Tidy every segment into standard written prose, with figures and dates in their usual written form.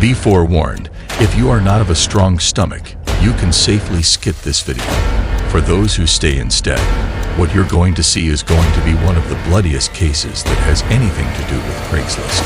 Be forewarned, if you are not of a strong stomach, you can safely skip this video. For those who stay instead, what you're going to see is going to be one of the bloodiest cases that has anything to do with Craigslist.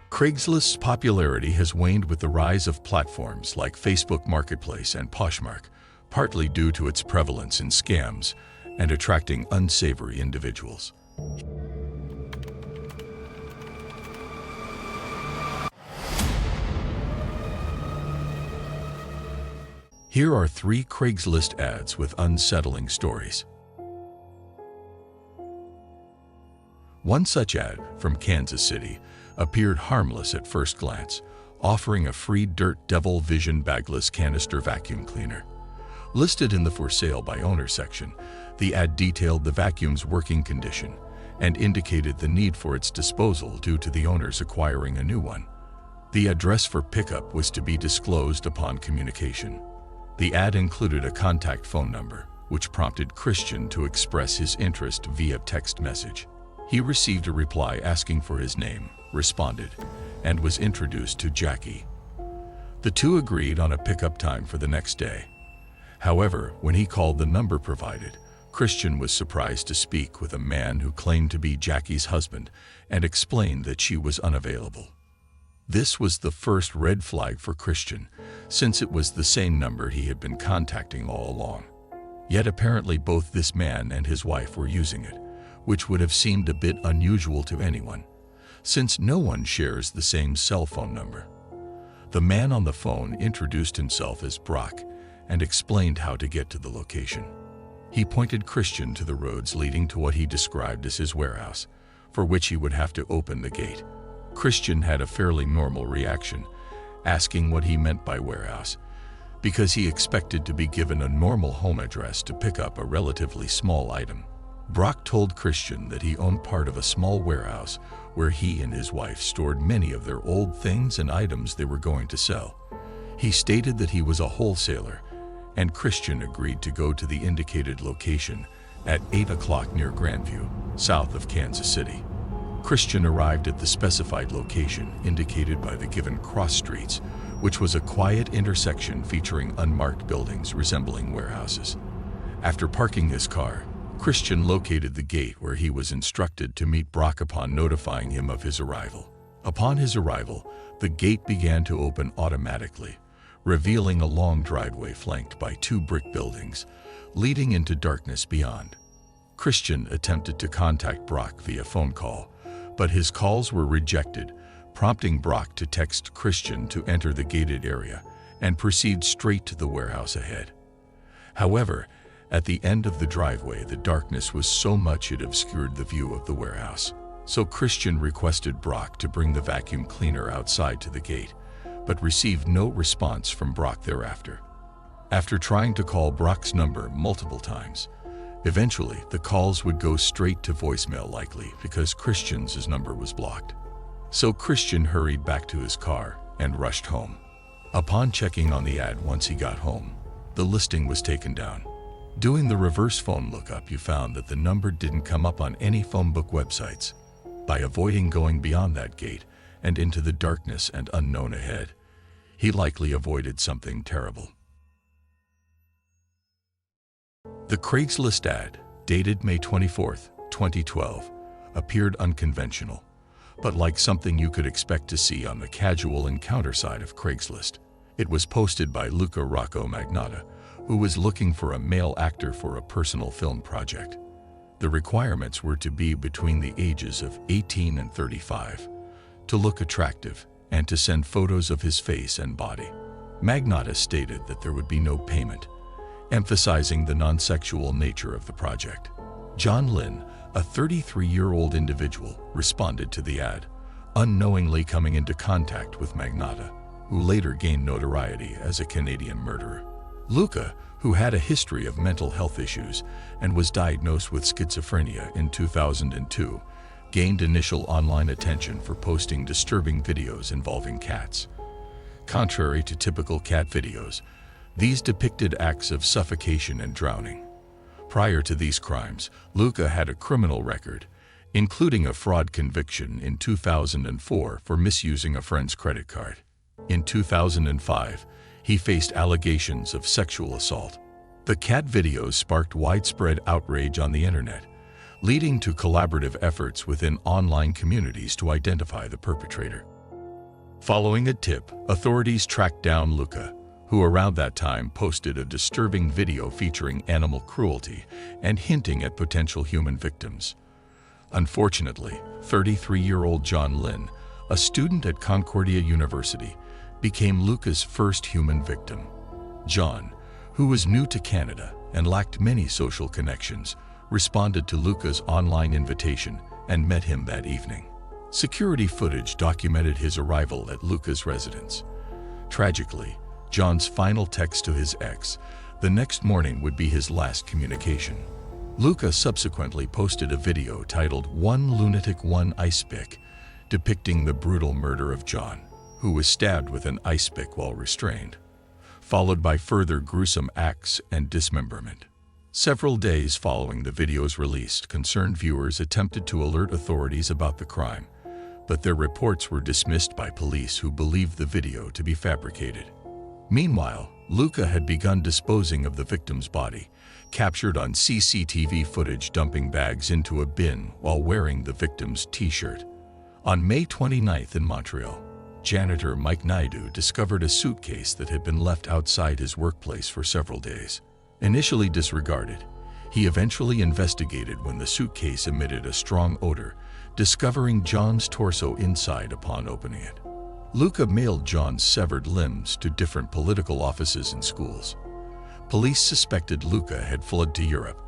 Craigslist's popularity has waned with the rise of platforms like Facebook Marketplace and Poshmark, partly due to its prevalence in scams and attracting unsavory individuals. Here are 3 Craigslist ads with unsettling stories. One such ad, from Kansas City, appeared harmless at first glance, offering a free Dirt Devil Vision bagless canister vacuum cleaner. Listed in the For Sale by Owner section, the ad detailed the vacuum's working condition and indicated the need for its disposal due to the owners acquiring a new one. The address for pickup was to be disclosed upon communication. The ad included a contact phone number, which prompted Christian to express his interest via text message. He received a reply asking for his name, responded, and was introduced to Jackie. The two agreed on a pickup time for the next day. However, when he called the number provided, Christian was surprised to speak with a man who claimed to be Jackie's husband and explained that she was unavailable. This was the first red flag for Christian, since it was the same number he had been contacting all along. Yet apparently both this man and his wife were using it, which would have seemed a bit unusual to anyone, since no one shares the same cell phone number. The man on the phone introduced himself as Brock and explained how to get to the location. He pointed Christian to the roads leading to what he described as his warehouse, for which he would have to open the gate. Christian had a fairly normal reaction, asking what he meant by warehouse, because he expected to be given a normal home address to pick up a relatively small item. Brock told Christian that he owned part of a small warehouse where he and his wife stored many of their old things and items they were going to sell. He stated that he was a wholesaler, and Christian agreed to go to the indicated location at 8 o'clock near Grandview, south of Kansas City. Christian arrived at the specified location indicated by the given cross streets, which was a quiet intersection featuring unmarked buildings resembling warehouses. After parking his car, Christian located the gate where he was instructed to meet Brock upon notifying him of his arrival. Upon his arrival, the gate began to open automatically, revealing a long driveway flanked by 2 brick buildings, leading into darkness beyond. Christian attempted to contact Brock via phone call, but his calls were rejected, prompting Brock to text Christian to enter the gated area and proceed straight to the warehouse ahead. However, at the end of the driveway, the darkness was so much it obscured the view of the warehouse. So Christian requested Brock to bring the vacuum cleaner outside to the gate, but received no response from Brock thereafter. After trying to call Brock's number multiple times, eventually the calls would go straight to voicemail, likely because Christian's number was blocked. So Christian hurried back to his car and rushed home. Upon checking on the ad once he got home, the listing was taken down. Doing the reverse phone lookup, you found that the number didn't come up on any phone book websites. By avoiding going beyond that gate and into the darkness and unknown ahead, he likely avoided something terrible. The Craigslist ad, dated May 24, 2012, appeared unconventional, but like something you could expect to see on the casual encounter side of Craigslist. It was posted by Luca Rocco Magnotta, who was looking for a male actor for a personal film project. The requirements were to be between the ages of 18 and 35, to look attractive, and to send photos of his face and body. Magnotta stated that there would be no payment, emphasizing the non-sexual nature of the project. John Lynn, a 33-year-old individual, responded to the ad, unknowingly coming into contact with Magnotta, who later gained notoriety as a Canadian murderer. Luca, who had a history of mental health issues and was diagnosed with schizophrenia in 2002, gained initial online attention for posting disturbing videos involving cats. Contrary to typical cat videos, these depicted acts of suffocation and drowning. Prior to these crimes, Luca had a criminal record, including a fraud conviction in 2004 for misusing a friend's credit card. In 2005, he faced allegations of sexual assault. The cat videos sparked widespread outrage on the internet, leading to collaborative efforts within online communities to identify the perpetrator. Following a tip, authorities tracked down Luca, who around that time posted a disturbing video featuring animal cruelty and hinting at potential human victims. Unfortunately, 33-year-old John Lynn, a student at Concordia University, became Luca's first human victim. John, who was new to Canada and lacked many social connections, responded to Luca's online invitation and met him that evening. Security footage documented his arrival at Luca's residence. Tragically, John's final text to his ex the next morning would be his last communication. Luca subsequently posted a video titled "One Lunatic, One Ice Pick," depicting the brutal murder of John, who was stabbed with an ice pick while restrained, followed by further gruesome acts and dismemberment. Several days following the video's release, concerned viewers attempted to alert authorities about the crime, but their reports were dismissed by police who believed the video to be fabricated. Meanwhile, Luca had begun disposing of the victim's body, captured on CCTV footage dumping bags into a bin while wearing the victim's t-shirt. On May 29th in Montreal, janitor Mike Naidu discovered a suitcase that had been left outside his workplace for several days. Initially disregarded, he eventually investigated when the suitcase emitted a strong odor, discovering John's torso inside upon opening it. Luca mailed John's severed limbs to different political offices and schools. Police suspected Luca had fled to Europe,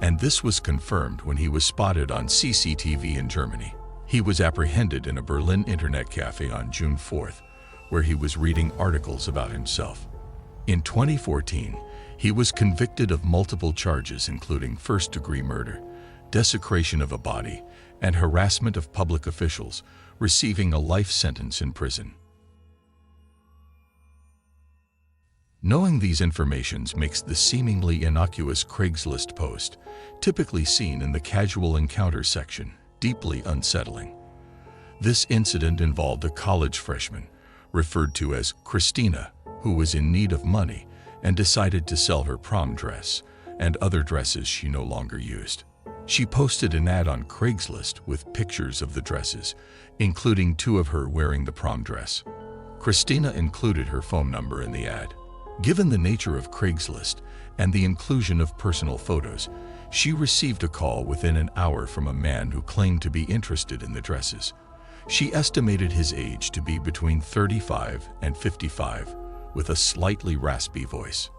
and this was confirmed when he was spotted on CCTV in Germany. He was apprehended in a Berlin internet cafe on June 4th, where he was reading articles about himself. In 2014, he was convicted of multiple charges including first-degree murder, desecration of a body, and harassment of public officials, receiving a life sentence in prison. Knowing these informations makes the seemingly innocuous Craigslist post, typically seen in the casual encounter section, deeply unsettling. This incident involved a college freshman, referred to as Christina, who was in need of money and decided to sell her prom dress and other dresses she no longer used. She posted an ad on Craigslist with pictures of the dresses, including two of her wearing the prom dress. Christina included her phone number in the ad. Given the nature of Craigslist and the inclusion of personal photos, she received a call within an hour from a man who claimed to be interested in the dresses. She estimated his age to be between 35 and 55, with a slightly raspy voice.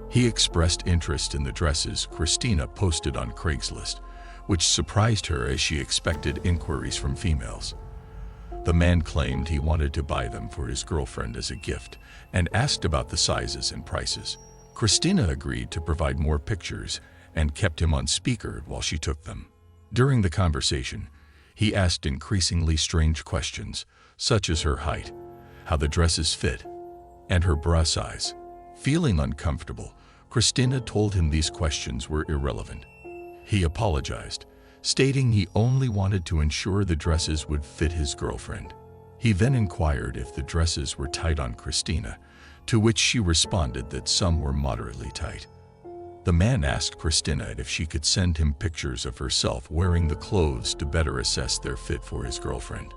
He expressed interest in the dresses Christina posted on Craigslist, which surprised her as she expected inquiries from females. The man claimed he wanted to buy them for his girlfriend as a gift and asked about the sizes and prices. Christina agreed to provide more pictures and kept him on speaker while she took them. During the conversation, he asked increasingly strange questions, such as her height, how the dresses fit, and her bra size. Feeling uncomfortable, Christina told him these questions were irrelevant. He apologized, stating he only wanted to ensure the dresses would fit his girlfriend. He then inquired if the dresses were tight on Christina, to which she responded that some were moderately tight. The man asked Christina if she could send him pictures of herself wearing the clothes to better assess their fit for his girlfriend.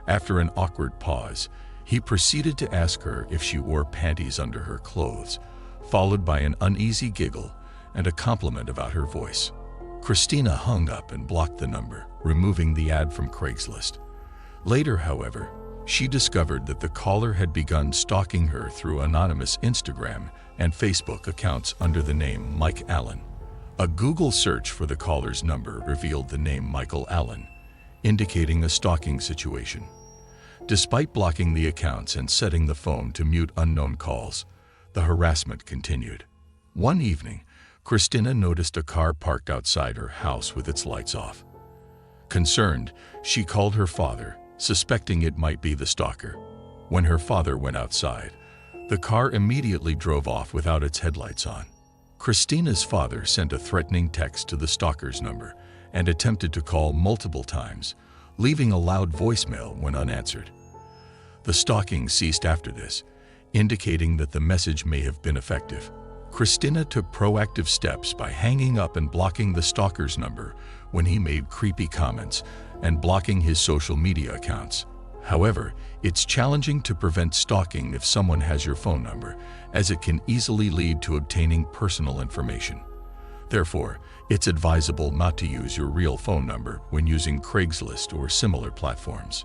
After an awkward pause, he proceeded to ask her if she wore panties under her clothes, followed by an uneasy giggle and a compliment about her voice. Christina hung up and blocked the number, removing the ad from Craigslist. Later, however, she discovered that the caller had begun stalking her through anonymous Instagram and Facebook accounts under the name Mike Allen. A Google search for the caller's number revealed the name Michael Allen, indicating a stalking situation. Despite blocking the accounts and setting the phone to mute unknown calls, the harassment continued. One evening, Christina noticed a car parked outside her house with its lights off. Concerned, she called her father, suspecting it might be the stalker. When her father went outside, the car immediately drove off without its headlights on. Christina's father sent a threatening text to the stalker's number, and attempted to call multiple times, leaving a loud voicemail when unanswered. The stalking ceased after this, indicating that the message may have been effective. Christina took proactive steps by hanging up and blocking the stalker's number when he made creepy comments and blocking his social media accounts. However, it's challenging to prevent stalking if someone has your phone number, as it can easily lead to obtaining personal information. Therefore, it's advisable not to use your real phone number when using Craigslist or similar platforms.